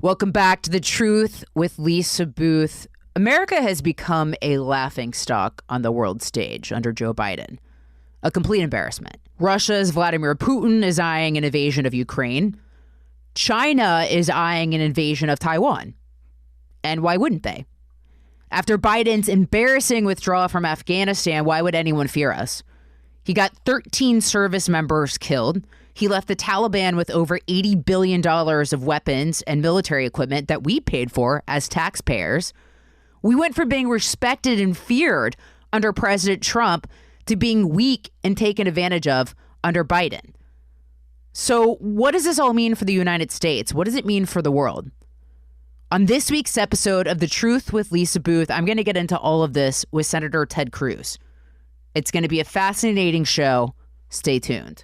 Welcome back to The Truth with Lisa Booth. America has become a laughingstock on the world stage under Joe Biden. A complete embarrassment. Russia's Vladimir Putin is eyeing an invasion of Ukraine. China is eyeing an invasion of Taiwan. And why wouldn't they? After Biden's embarrassing withdrawal from Afghanistan, why would anyone fear us? He got 13 service members killed. He left the Taliban with over $80 billion of weapons and military equipment that we paid for as taxpayers. We went from being respected and feared under President Trump to being weak and taken advantage of under Biden. So what does this all mean for the United States? What does it mean for the world? On this week's episode of The Truth with Lisa Booth, I'm going to get into all of this with Senator Ted Cruz. It's going to be a fascinating show. Stay tuned.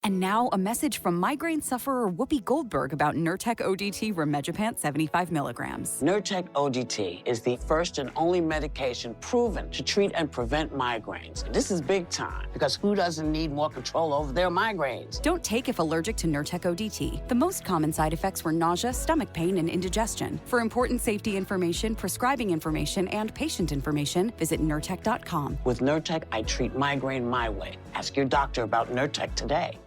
And now a message from migraine sufferer Whoopi Goldberg about Nurtec ODT rimegepant 75 milligrams. Nurtec ODT is the first and only medication proven to treat and prevent migraines. This is big time because who doesn't need more control over their migraines? Don't take if allergic to Nurtec ODT. The most common side effects were nausea, stomach pain, and indigestion. For important safety information, prescribing information, and patient information, visit Nurtec.com. With Nurtec, I treat migraine my way. Ask your doctor about Nurtec today.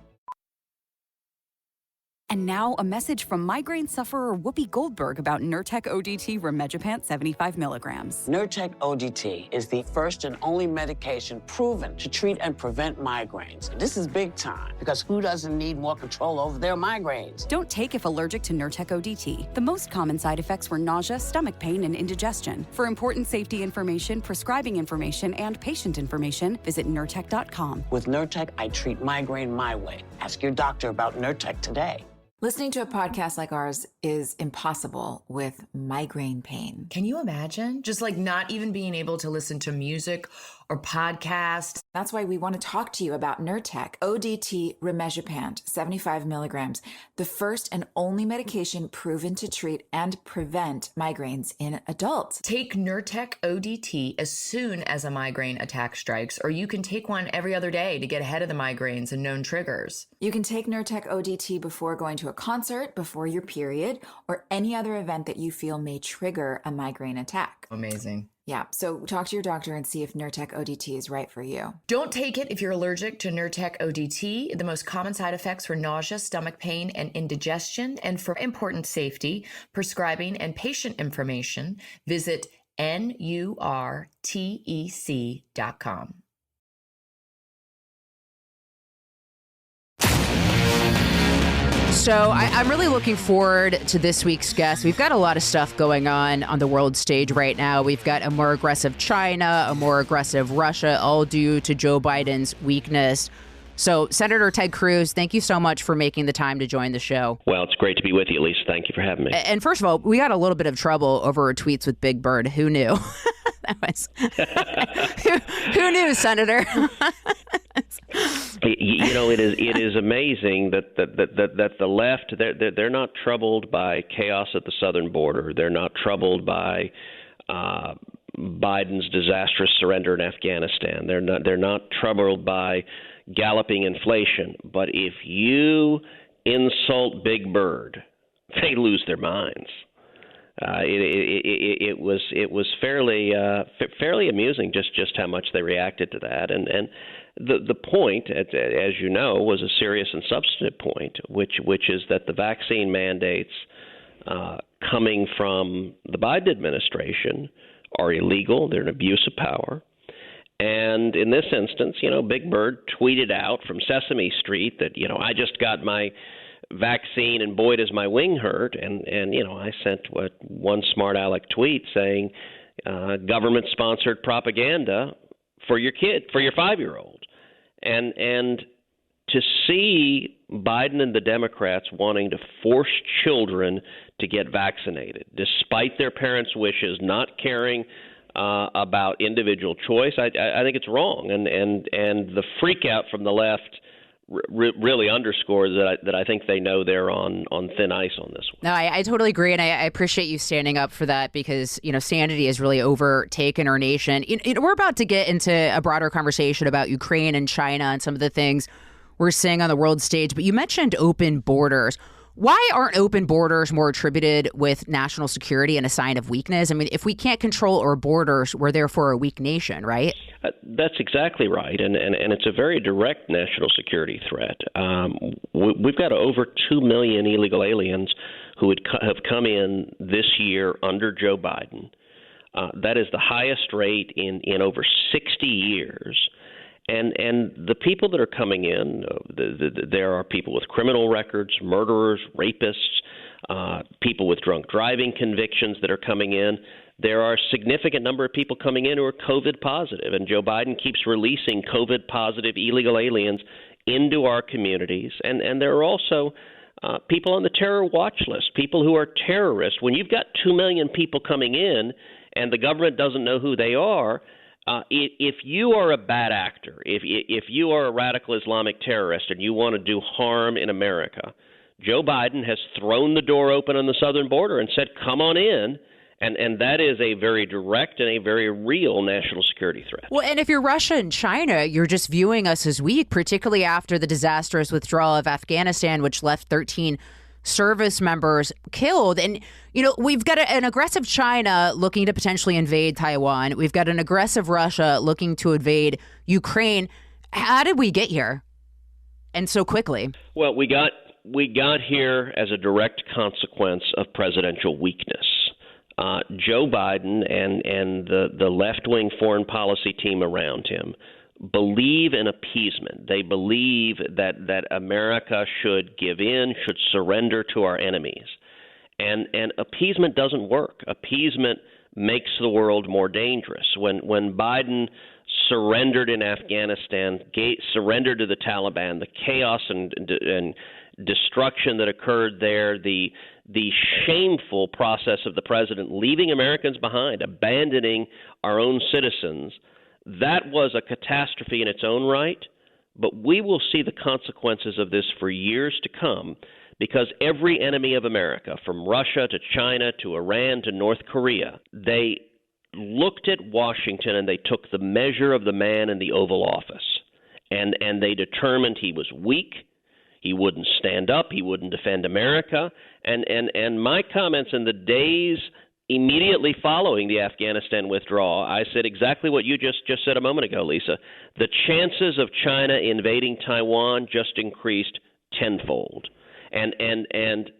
And now a message from migraine sufferer Whoopi Goldberg about Nurtec ODT rimegepant 75 milligrams. Nurtec ODT is the first and only medication proven to treat and prevent migraines. This is big time because who doesn't need more control over their migraines? Don't take if allergic to Nurtec ODT. The most common side effects were nausea, stomach pain, and indigestion. For important safety information, prescribing information, and patient information, visit Nurtec.com. With Nurtec, I treat migraine my way. Ask your doctor about Nurtec today. Listening to a podcast like ours is impossible with migraine pain. Can you imagine? Just like not even being able to listen to music or podcast. That's why we want to talk to you about Nurtec ODT rimegepant 75 milligrams, the first and only medication proven to treat and prevent migraines in adults. Take Nurtec ODT as soon as a migraine attack strikes, or you can take one every other day to get ahead of the migraines and known triggers. You can take Nurtec ODT before going to a concert, before your period, or any other event that you feel may trigger a migraine attack. Amazing. Yeah, so talk to your doctor and see if Nurtec ODT is right for you. Don't take it if you're allergic to Nurtec ODT. The most common side effects were nausea, stomach pain, and indigestion. And for important safety, prescribing, and patient information, visit NURTEC.com. So I'm really looking forward to this week's guest. We've got a lot of stuff going on the world stage right now. We've got a more aggressive China, a more aggressive Russia, all due to Joe Biden's weakness. So, Senator Ted Cruz, thank you so much for making the time to join the show. Well, it's great to be with you, Lisa. Thank you for having me. And first of all, we got a little bit of trouble over our tweets with Big Bird. Who knew? That was who knew, Senator? You know, it is amazing that the left they're not troubled by chaos at the southern border. They're not troubled by Biden's disastrous surrender in Afghanistan. They're not troubled by galloping inflation. But if you insult Big Bird, they lose their minds. It was fairly amusing just how much they reacted to that, and the point, as you know, was a serious and substantive point, which is that the vaccine mandates coming from the Biden administration are illegal. They're an abuse of power. And in this instance, you know, Big Bird tweeted out from Sesame Street that, you know, I just got my vaccine and boy does my wing hurt. And you know, I sent one smart aleck tweet saying government sponsored propaganda for your kid, for your 5-year-old. And to see Biden and the Democrats wanting to force children to get vaccinated, despite their parents' wishes, not caring about individual choice, I think it's wrong. And the freak out from the left really underscores that I think they know they're on thin ice on this one. No, I totally agree, and I appreciate you standing up for that because, you know, sanity has really overtaken our nation. We're about to get into a broader conversation about Ukraine and China and some of the things we're seeing on the world stage. But you mentioned open borders. Why aren't open borders more attributed with national security and a sign of weakness? I mean, if we can't control our borders, we're therefore a weak nation, right? That's exactly right. And it's a very direct national security threat. We've got over 2 million illegal aliens who have come in this year under Joe Biden. That is the highest rate in over 60 years. And the people that are coming in, there are people with criminal records, murderers, rapists, people with drunk driving convictions that are coming in. There are a significant number of people coming in who are COVID positive, and Joe Biden keeps releasing COVID positive illegal aliens into our communities. And there are also people on the terror watch list, people who are terrorists. When you've got 2 million people coming in and the government doesn't know who they are, if you are a bad actor, if you are a radical Islamic terrorist and you want to do harm in America, Joe Biden has thrown the door open on the southern border and said, come on in. And that is a very direct and a very real national security threat. Well, and if you're Russia and China, you're just viewing us as weak, particularly after the disastrous withdrawal of Afghanistan, which left 13 service members killed. And, you know, we've got an aggressive China looking to potentially invade Taiwan. We've got an aggressive Russia looking to invade Ukraine. How did we get here? And so quickly? Well, we got here as a direct consequence of presidential weakness. Joe Biden and the left-wing foreign policy team around him believe in appeasement. They believe that America should give in, should surrender to our enemies. And appeasement doesn't work. Appeasement makes the world more dangerous. When Biden surrendered in Afghanistan, surrendered to the Taliban, the chaos and destruction that occurred there, the shameful process of the president leaving Americans behind, abandoning our own citizens, that was a catastrophe in its own right. But we will see the consequences of this for years to come, because every enemy of America, from Russia to China to Iran to North Korea, they looked at Washington and they took the measure of the man in the Oval Office. And they determined he was weak. He wouldn't stand up. He wouldn't defend America. And my comments in the days immediately following the Afghanistan withdrawal, I said exactly what you just said a moment ago, Lisa. The chances of China invading Taiwan just increased tenfold. And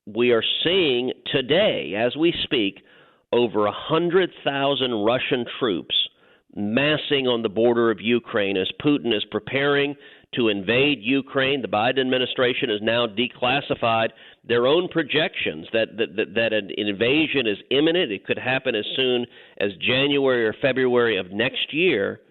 we are seeing today, as we speak, over 100,000 Russian troops massing on the border of Ukraine as Putin is preparing to invade Ukraine. The Biden administration has now declassified their own projections that an invasion is imminent. It could happen as soon as January or February of next year.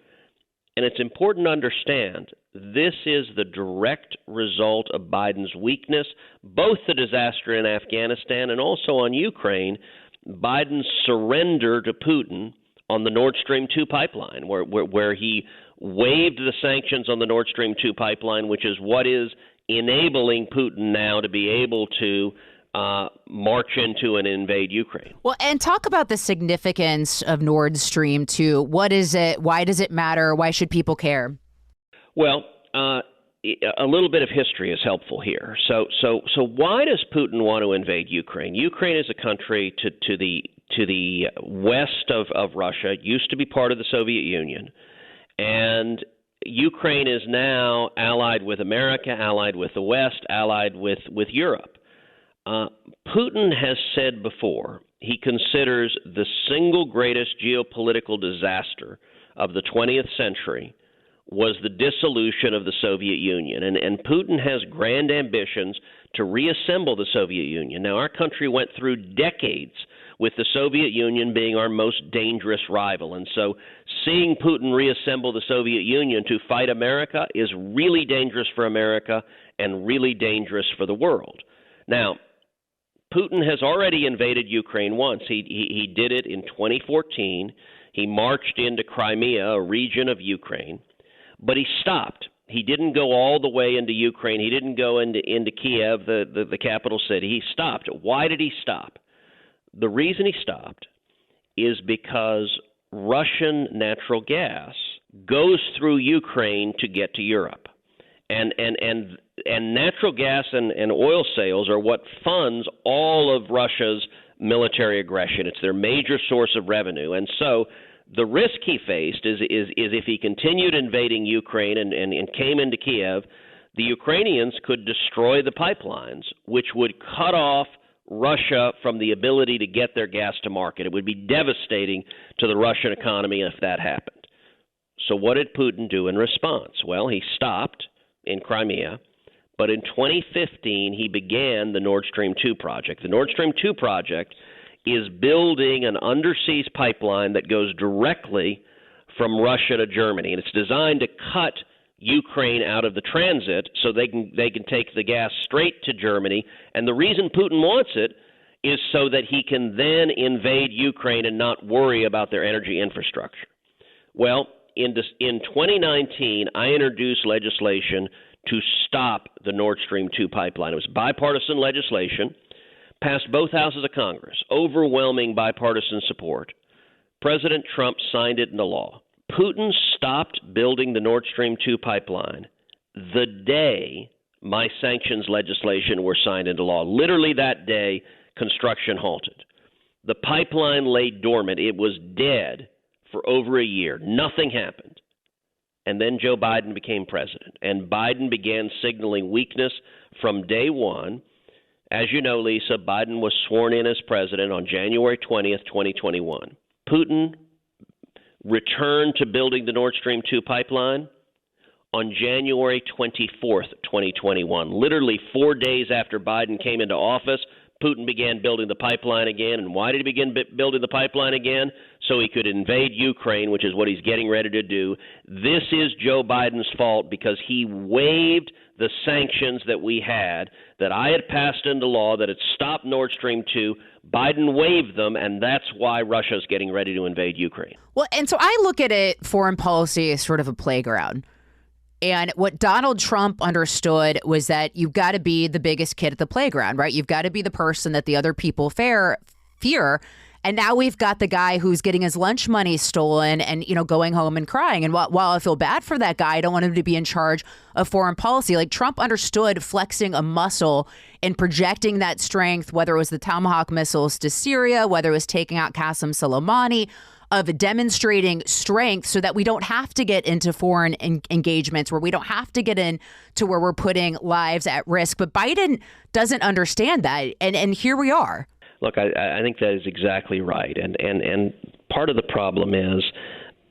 And it's important to understand this is the direct result of Biden's weakness, both the disaster in Afghanistan and also on Ukraine. Biden's surrender to Putin on the Nord Stream 2 pipeline, where he waived the sanctions on the Nord Stream 2 pipeline, which is what is enabling Putin now to be able to march into and invade Ukraine. Well, and talk about the significance of Nord Stream 2. What is it? Why does it matter? Why should people care? Well, a little bit of history is helpful here. So why does Putin want to invade Ukraine? Ukraine is a country to the west of Russia. It used to be part of the Soviet Union. And Ukraine is now allied with America, allied with the West, allied with Europe. Putin has said before he considers the single greatest geopolitical disaster of the 20th century was the dissolution of the Soviet Union. And Putin has grand ambitions to reassemble the Soviet Union. Now, our country went through decades with the Soviet Union being our most dangerous rival. And so seeing Putin reassemble the Soviet Union to fight America is really dangerous for America and really dangerous for the world. Now, Putin has already invaded Ukraine once. He did it in 2014. He marched into Crimea, a region of Ukraine, but he stopped. He didn't go all the way into Ukraine. He didn't go into Kiev, the capital city. He stopped. Why did he stop? The reason he stopped is because Russian natural gas goes through Ukraine to get to Europe. And natural gas and oil sales are what funds all of Russia's military aggression. It's their major source of revenue. And so the risk he faced is if he continued invading Ukraine and came into Kiev, the Ukrainians could destroy the pipelines, which would cut off Russia from the ability to get their gas to market. It would be devastating to the Russian economy if that happened. So what did Putin do in response? Well, he stopped in Crimea, but in 2015 he began the Nord Stream 2 project. The Nord Stream 2 project is building an undersea pipeline that goes directly from Russia to Germany, and it's designed to cut Ukraine out of the transit so they can take the gas straight to Germany. And the reason Putin wants it is so that he can then invade Ukraine and not worry about their energy infrastructure. Well, in 2019, I introduced legislation to stop the Nord Stream 2 pipeline. It was bipartisan legislation, passed both houses of Congress, overwhelming bipartisan support. President Trump signed it into law. Putin stopped building the Nord Stream 2 pipeline the day my sanctions legislation were signed into law. Literally that day, construction halted. The pipeline lay dormant. It was dead for over a year. Nothing happened. And then Joe Biden became president. And Biden began signaling weakness from day one. As you know, Lisa, Biden was sworn in as president on January 20th, 2021. Putin returned to building the Nord Stream 2 pipeline on January 24th, 2021. Literally 4 days after Biden came into office, Putin began building the pipeline again. And why did he begin building the pipeline again? So he could invade Ukraine, which is what he's getting ready to do. This is Joe Biden's fault because he waived the sanctions that we had, that I had passed into law, that had stopped Nord Stream 2. Biden waived them, and that's why Russia's getting ready to invade Ukraine. Well, and so I look at it, foreign policy as sort of a playground. And what Donald Trump understood was that you've got to be the biggest kid at the playground, right? You've got to be the person that the other people fear. And now we've got the guy who's getting his lunch money stolen and, going home and crying. And while I feel bad for that guy, I don't want him to be in charge of foreign policy. Like, Trump understood flexing a muscle and projecting that strength, whether it was the Tomahawk missiles to Syria, whether it was taking out Qasem Soleimani, of demonstrating strength so that we don't have to get into foreign engagements, where we don't have to get into where we're putting lives at risk. But Biden doesn't understand that. And here we are. Look, I think that is exactly right. And part of the problem is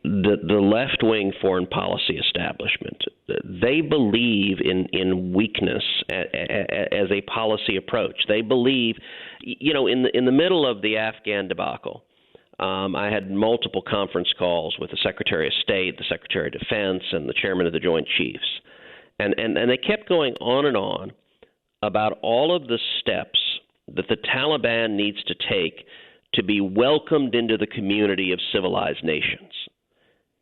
the left-wing foreign policy establishment. They believe in weakness as a policy approach. They believe, in the middle of the Afghan debacle, I had multiple conference calls with the Secretary of State, the Secretary of Defense, and the Chairman of the Joint Chiefs. And they kept going on and on about all of the steps that the Taliban needs to take to be welcomed into the community of civilized nations.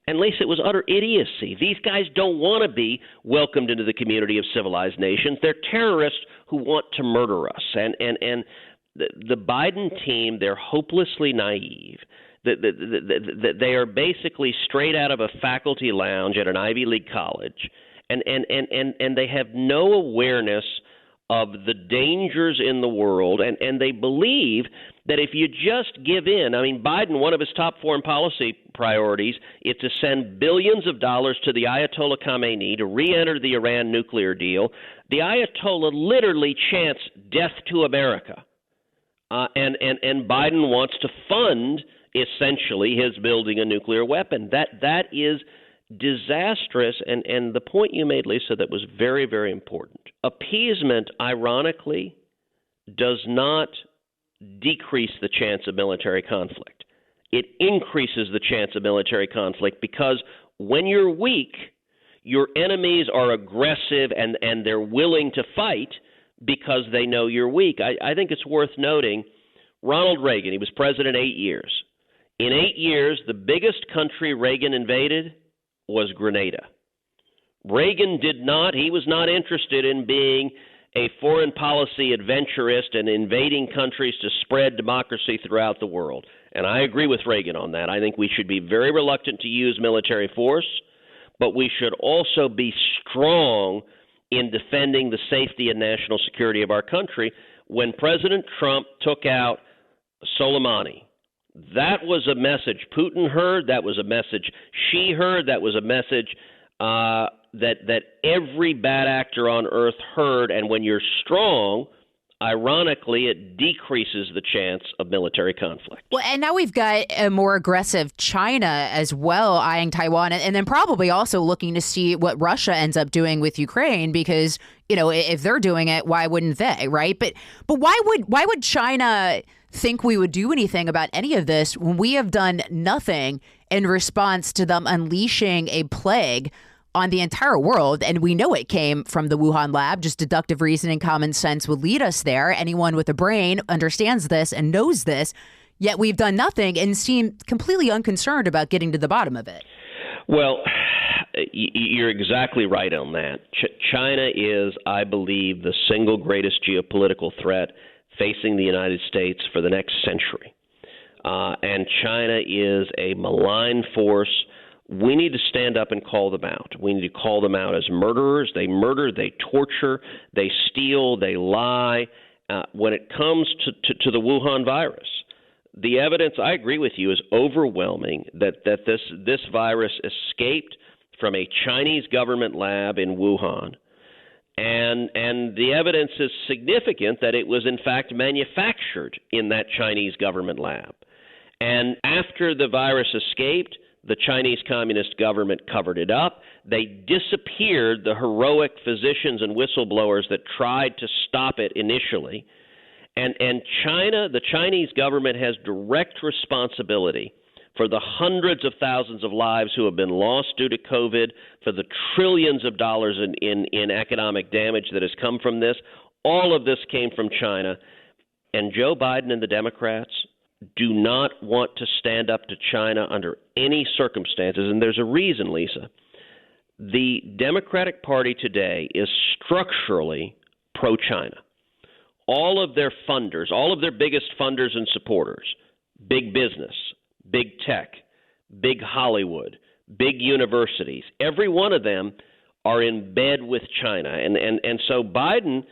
And Lisa, it was utter idiocy. These guys don't want to be welcomed into the community of civilized nations. They're terrorists who want to murder us. And the Biden team, they're hopelessly naive. They are basically straight out of a faculty lounge at an Ivy League college, and they have no awareness of the dangers in the world, and they believe that if you just give in, I mean, Biden, one of his top foreign policy priorities is to send billions of dollars to the Ayatollah Khamenei to re-enter the Iran nuclear deal. The Ayatollah literally chants death to America. And Biden wants to fund, essentially, his building a nuclear weapon. That is disastrous. And the point you made, Lisa, that was very, very important. Appeasement, ironically, does not decrease the chance of military conflict. It increases the chance of military conflict because when you're weak, your enemies are aggressive and they're willing to fight because they know you're weak. I think it's worth noting, Ronald Reagan, he was president 8 years. In 8 years, the biggest country Reagan invaded was Grenada. Reagan he was not interested in being a foreign policy adventurist and invading countries to spread democracy throughout the world. And I agree with Reagan on that. I think we should be very reluctant to use military force, but we should also be strong in defending the safety and national security of our country. When President Trump took out Soleimani, that was a message Putin heard. That was a message Xi heard. That was a message that every bad actor on earth heard. And when you're strong, ironically, it decreases the chance of military conflict. Well, and now we've got a more aggressive China as well, eyeing Taiwan, and then probably also looking to see what Russia ends up doing with Ukraine, because, you know, if they're doing it, why wouldn't they, right? But why would China think we would do anything about any of this when we have done nothing in response to them unleashing a plague on the entire world? And we know it came from the Wuhan lab. Just deductive reasoning, common sense would lead us there. Anyone with a brain understands this and knows this, yet we've done nothing and seem completely unconcerned about getting to the bottom of it. Well, you're exactly right on that. China is, I believe, the single greatest geopolitical threat facing the United States for the next century. And China is a malign force. We need to stand up and call them out. We need to call them out as murderers. They murder, they torture, they steal, they lie. When it comes to the Wuhan virus, the evidence, I agree with you, is overwhelming that this virus escaped from a Chinese government lab in Wuhan. And the evidence is significant that it was in fact manufactured in that Chinese government lab. And after the virus escaped, the Chinese Communist government covered it up. They disappeared the heroic physicians and whistleblowers that tried to stop it initially. And China, the Chinese government, has direct responsibility for the hundreds of thousands of lives who have been lost due to COVID, for the trillions of dollars in economic damage that has come from this. All of this came from China. And Joe Biden and the Democrats do not want to stand up to China under any circumstances. And there's a reason, Lisa. The Democratic Party today is structurally pro-China. All of their funders, all of their biggest funders and supporters, big business, big tech, big Hollywood, big universities, every one of them are in bed with China. And so Biden,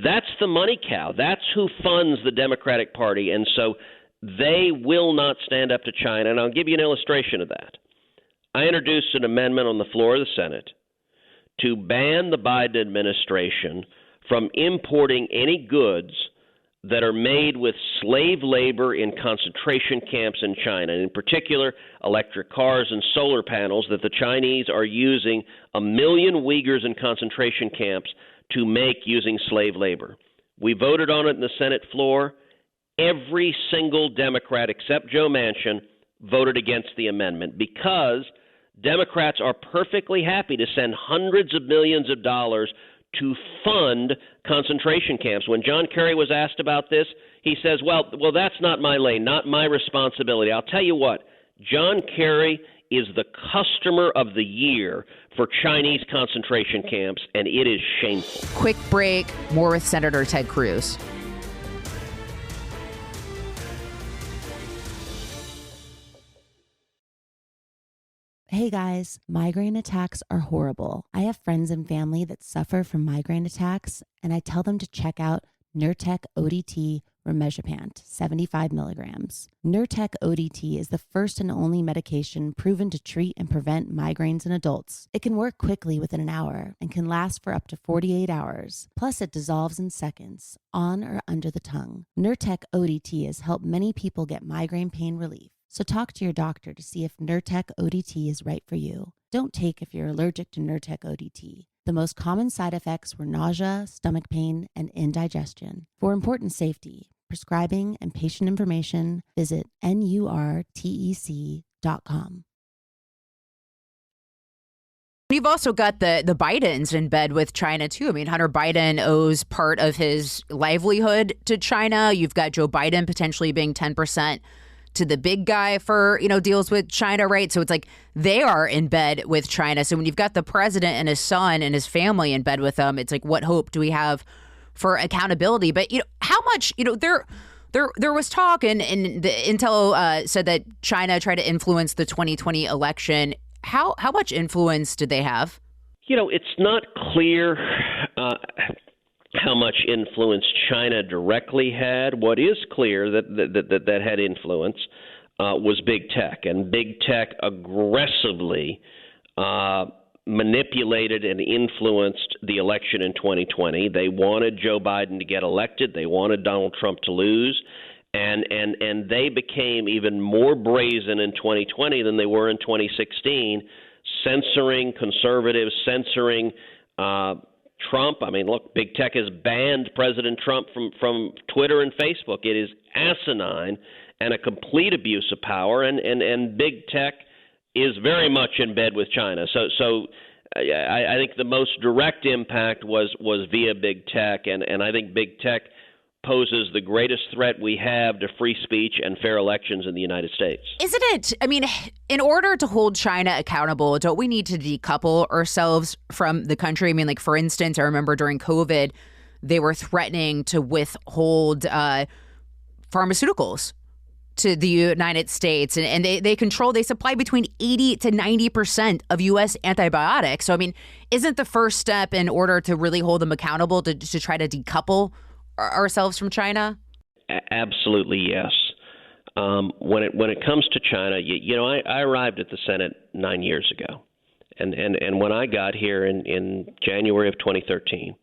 that's the money cow. That's who funds the Democratic Party. And so they will not stand up to China. And I'll give you an illustration of that. I introduced an amendment on the floor of the Senate to ban the Biden administration from importing any goods that are made with slave labor in concentration camps in China, and in particular, electric cars and solar panels that the Chinese are using 1 million Uyghurs in concentration camps to make using slave labor. We voted on it in the Senate floor. Every single Democrat except Joe Manchin voted against the amendment because Democrats are perfectly happy to send hundreds of millions of dollars to fund concentration camps. When John Kerry was asked about this, he says, well, that's not my lane, not my responsibility. I'll tell you what, John Kerry is the customer of the year for Chinese concentration camps, and it is shameful. Quick break, more with Senator Ted Cruz. Hey guys, migraine attacks are horrible. I have friends and family that suffer from migraine attacks, and I tell them to check out Nurtec ODT Remegipant, 75 milligrams. Nurtec ODT is the first and only medication proven to treat and prevent migraines in adults. It can work quickly within an hour and can last for up to 48 hours. Plus, it dissolves in seconds, on or under the tongue. Nurtec ODT has helped many people get migraine pain relief. So talk to your doctor to see if Nurtec ODT is right for you. Don't take if you're allergic to Nurtec ODT. The most common side effects were nausea, stomach pain, and indigestion. For important safety, prescribing, and patient information, visit NURTEC.com. You've also got the Bidens in bed with China, too. I mean, Hunter Biden owes part of his livelihood to China. You've got Joe Biden potentially being 10% to the big guy for, deals with China, right? So it's like they are in bed with China. So when you've got the president and his son and his family in bed with them, it's like, what hope do we have for accountability? But, how much, there was talk and the intel said that China tried to influence the 2020 election. How much influence did they have? It's not clear how much influence China directly had. What is clear that had influence was big tech, and big tech aggressively manipulated and influenced the election in 2020. They wanted Joe Biden to get elected. They wanted Donald Trump to lose. And they became even more brazen in 2020 than they were in 2016, censoring conservatives, censoring Trump. I mean, look, big tech has banned President Trump from Twitter and Facebook. It is asinine and a complete abuse of power, and big tech is very much in bed with China. So I think the most direct impact was via big tech, and I think big tech poses the greatest threat we have to free speech and fair elections in the United States. Isn't it? I mean, in order to hold China accountable, don't we need to decouple ourselves from the country? I mean, like, for instance, I remember during COVID, they were threatening to withhold pharmaceuticals to the United States. And they supply between 80 to 90% of U.S. antibiotics. So, I mean, isn't the first step in order to really hold them accountable to try to decouple ourselves from China? Absolutely, yes. When it comes to China, I arrived at the Senate 9 years ago, and when I got here in January of 2013,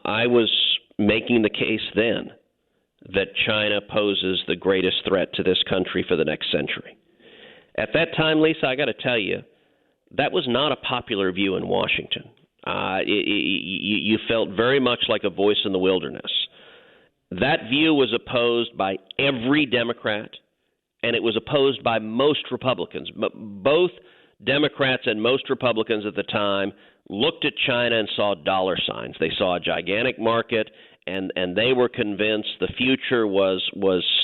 I was making the case then that China poses the greatest threat to this country for the next century. At that time, Lisa, I got to tell you, that was not a popular view in Washington. You felt very much like a voice in the wilderness. That view was opposed by every Democrat, and it was opposed by most Republicans. Both Democrats and most Republicans at the time looked at China and saw dollar signs. They saw a gigantic market, and they were convinced the future was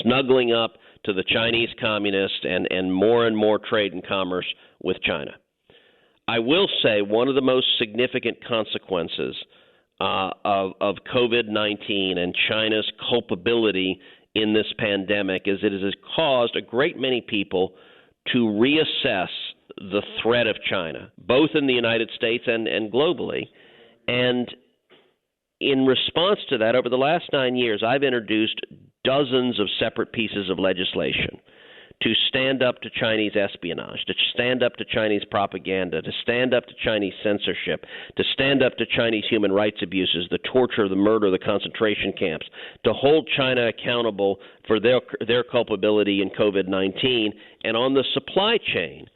snuggling up to the Chinese communists and more trade and commerce with China. I will say one of the most significant consequences of COVID-19 and China's culpability in this pandemic is it has caused a great many people to reassess the threat of China, both in the United States and globally. And in response to that, over the last 9 years, I've introduced dozens of separate pieces of legislation to stand up to Chinese espionage, to stand up to Chinese propaganda, to stand up to Chinese censorship, to stand up to Chinese human rights abuses, the torture, the murder, the concentration camps, to hold China accountable for their culpability in COVID-19. And on the supply chain,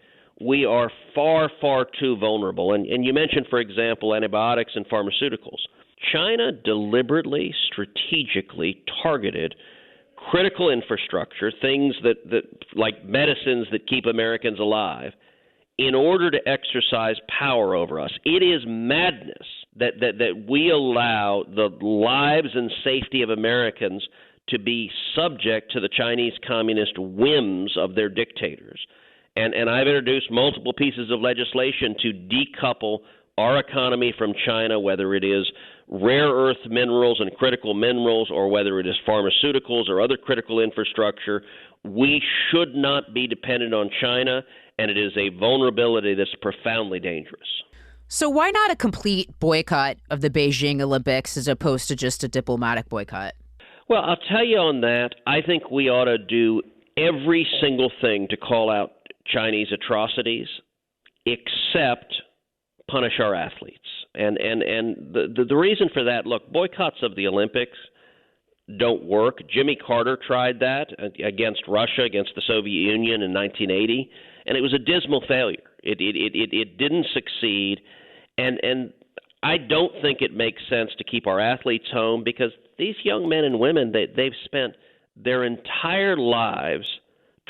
we are far, far too vulnerable. And you mentioned, for example, antibiotics and pharmaceuticals. China deliberately, strategically targeted critical infrastructure, things that like medicines that keep Americans alive, in order to exercise power over us. It is madness that we allow the lives and safety of Americans to be subject to the Chinese communist whims of their dictators. And I've introduced multiple pieces of legislation to decouple our economy from China, whether it is rare earth minerals and critical minerals or whether it is pharmaceuticals or other critical infrastructure. We should not be dependent on China, and it is a vulnerability that's profoundly dangerous. So why not a complete boycott of the Beijing Olympics as opposed to just a diplomatic boycott? Well, I'll tell you on that, I think we ought to do every single thing to call out Chinese atrocities except punish our athletes. And the reason for that, look, boycotts of the Olympics don't work. Jimmy Carter tried that against Russia, against the Soviet Union in 1980, and it was a dismal failure. It didn't succeed, and I don't think it makes sense to keep our athletes home because these young men and women, they've spent their entire lives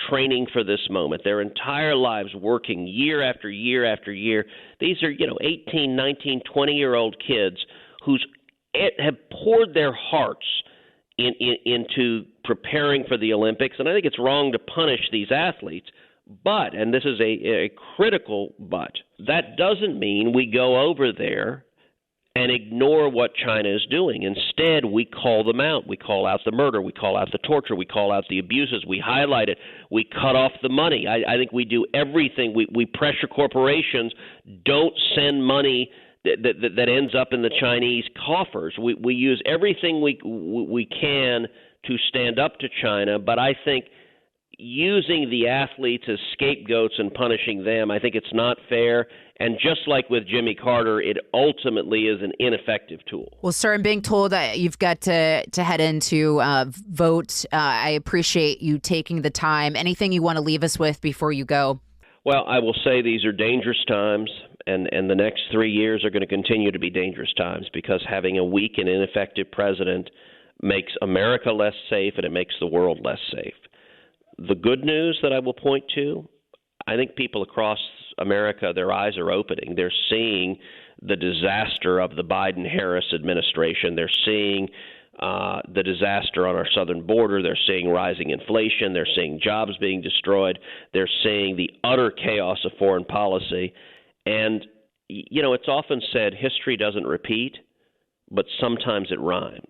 training for this moment, their entire lives working year after year after year. These are, 18, 19, 20-year-old kids who have poured their hearts into preparing for the Olympics. And I think it's wrong to punish these athletes. But, and this is a critical but, that doesn't mean we go over there and ignore what China is doing. Instead, we call them out. We call out the murder. We call out the torture. We call out the abuses. We highlight it. We cut off the money. I think we do everything. We pressure corporations. Don't send money that ends up in the Chinese coffers. We use everything we can to stand up to China, but I think using the athletes as scapegoats and punishing them, I think it's not fair. And just like with Jimmy Carter, it ultimately is an ineffective tool. Well, sir, I'm being told that you've got to head in to vote. I appreciate you taking the time. Anything you want to leave us with before you go? Well, I will say these are dangerous times, and the next 3 years are going to continue to be dangerous times because having a weak and ineffective president makes America less safe and it makes the world less safe. The good news that I will point to, I think people across America, their eyes are opening. They're seeing the disaster of the Biden-Harris administration. They're seeing the disaster on our southern border. They're seeing rising inflation. They're seeing jobs being destroyed. They're seeing the utter chaos of foreign policy. And, you know, it's often said history doesn't repeat, but sometimes it rhymes.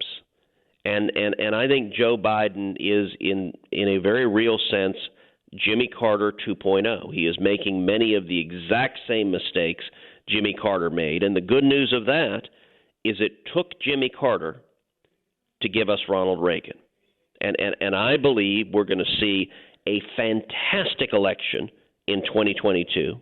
And I think Joe Biden is, in a very real sense, Jimmy Carter 2.0. He is making many of the exact same mistakes Jimmy Carter made. And the good news of that is it took Jimmy Carter to give us Ronald Reagan. And I believe we're going to see a fantastic election in 2022.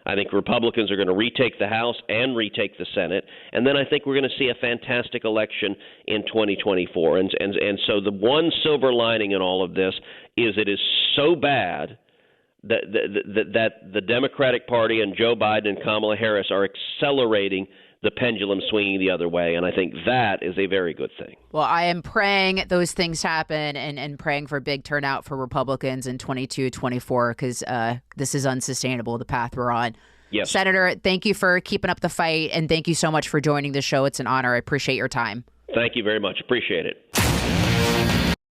I think Republicans are going to retake the House and retake the Senate. And then I think we're going to see a fantastic election in 2024. And so the one silver lining in all of this is it is so bad that the Democratic Party and Joe Biden and Kamala Harris are accelerating the pendulum swinging the other way. And I think that is a very good thing. Well, I am praying those things happen and praying for a big turnout for Republicans in 22-24 because this is unsustainable, the path we're on. Yes. Senator, thank you for keeping up the fight, and thank you so much for joining the show. It's an honor. I appreciate your time. Thank you very much. Appreciate it.